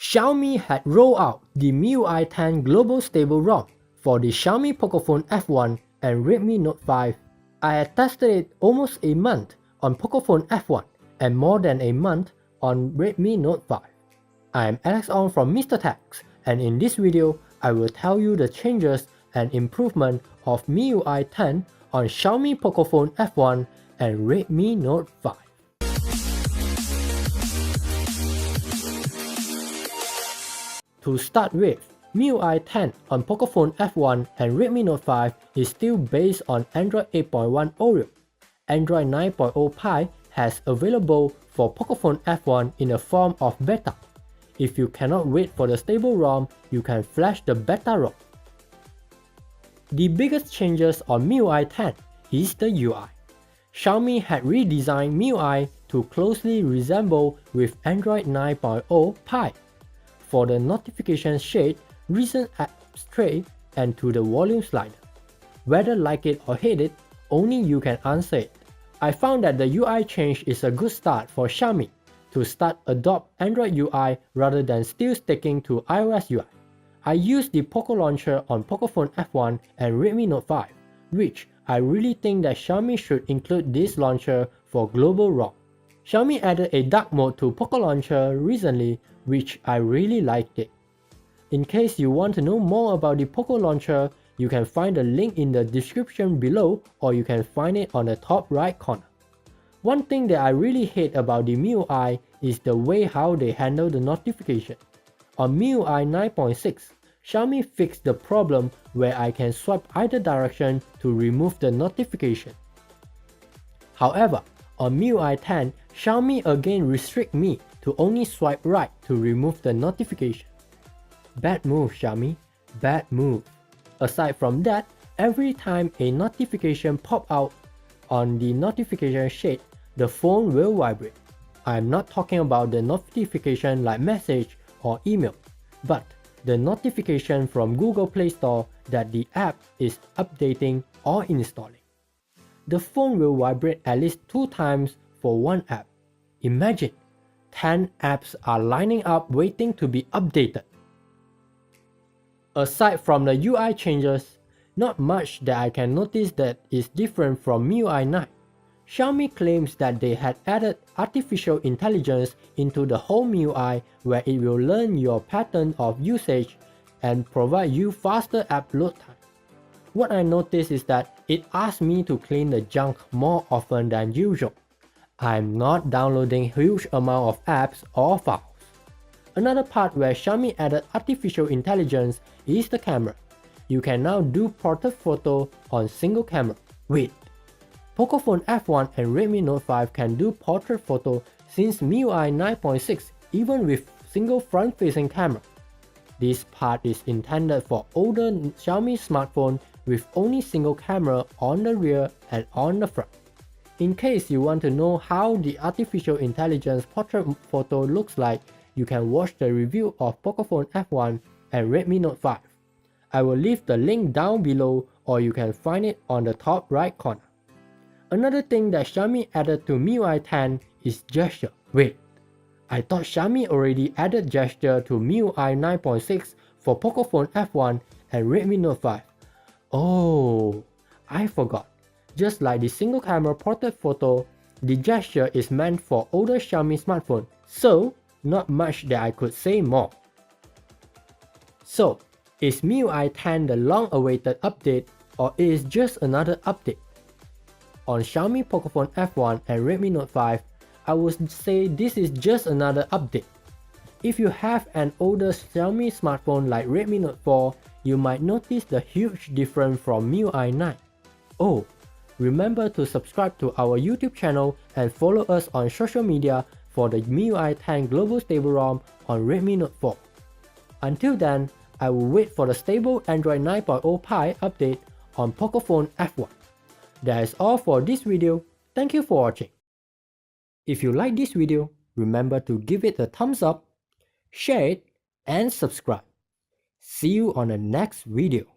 Xiaomi had rolled out the MIUI 10 Global Stable ROM for the Xiaomi Pocophone F1 and Redmi Note 5. I had tested it almost a month on Pocophone F1 and more than a month on Redmi Note 5. I am Alex Ong from Mr. Techs, and in this video, I will tell you the changes and improvement of MIUI 10 on Xiaomi Pocophone F1 and Redmi Note 5. To start with, MIUI 10 on Pocophone F1 and Redmi Note 5 is still based on Android 8.1 Oreo. Android 9.0 Pie has available for Pocophone F1 in the form of beta. If you cannot wait for the stable ROM, you can flash the beta ROM. The biggest changes on MIUI 10 is the UI. Xiaomi had redesigned MIUI to closely resemble with Android 9.0 Pie. For the notification shade, recent apps tray, and to the volume slider. Whether like it or hate it, only you can answer it. I found that the UI change is a good start for Xiaomi to start adopt Android UI rather than still sticking to iOS UI. I used the POCO launcher on Pocophone F1 and Redmi Note 5, which I really think that Xiaomi should include this launcher for global ROM. Xiaomi added a dark mode to POCO launcher recently, which I really liked it. In case you want to know more about the POCO launcher, you can find the link in the description below, or you can find it on the top right corner. One thing that I really hate about the MIUI is the way how they handle the notification. On MIUI 9.6, Xiaomi fixed the problem where I can swipe either direction to remove the notification. However, on MIUI 10, Xiaomi again restrict me to only swipe right to remove the notification. Bad move, Xiaomi, bad move. Aside from that, every time a notification pop out on the notification shade, the phone will vibrate. I am not talking about the notification like message or email, but the notification from Google Play Store that the app is updating or installing. The phone will vibrate at least 2 times for one app. Imagine, 10 apps are lining up waiting to be updated. Aside from the UI changes, not much that I can notice that is different from MIUI 9. Xiaomi claims that they had added artificial intelligence into the whole MIUI where it will learn your pattern of usage and provide you faster app load time. What I noticed is that it asks me to clean the junk more often than usual. I'm not downloading huge amount of apps or files. Another part where Xiaomi added artificial intelligence is the camera. You can now do portrait photo on single camera. Wait, Pocophone F1 and Redmi Note 5 can do portrait photo since MIUI 9.6 even with single front-facing camera. This part is intended for older Xiaomi smartphone with only single camera on the rear and on the front. In case you want to know how the artificial intelligence portrait photo looks like, you can watch the review of Pocophone F1 and Redmi Note 5. I will leave the link down below, or you can find it on the top right corner. Another thing that Xiaomi added to MIUI 10 is gesture. Wait, I thought Xiaomi already added gesture to MIUI 9.6 for Pocophone F1 and Redmi Note 5. Oh, I forgot. Just like the single camera portrait photo, the gesture is meant for older Xiaomi smartphone, so not much that I could say more. So, is MIUI 10 the long-awaited update, or is just another update? On Xiaomi Pocophone F1 and Redmi Note 5, I would say this is just another update. If you have an older Xiaomi smartphone like Redmi Note 4, you might notice the huge difference from MIUI 9. Oh, remember to subscribe to our YouTube channel and follow us on social media for the MIUI 10 Global Stable ROM on Redmi Note 4. Until then, I will wait for the stable Android 9.0 Pie update on Pocophone F1. That is all for this video. Thank you for watching. If you like this video, remember to give it a thumbs up, share it, and subscribe. See you on the next video.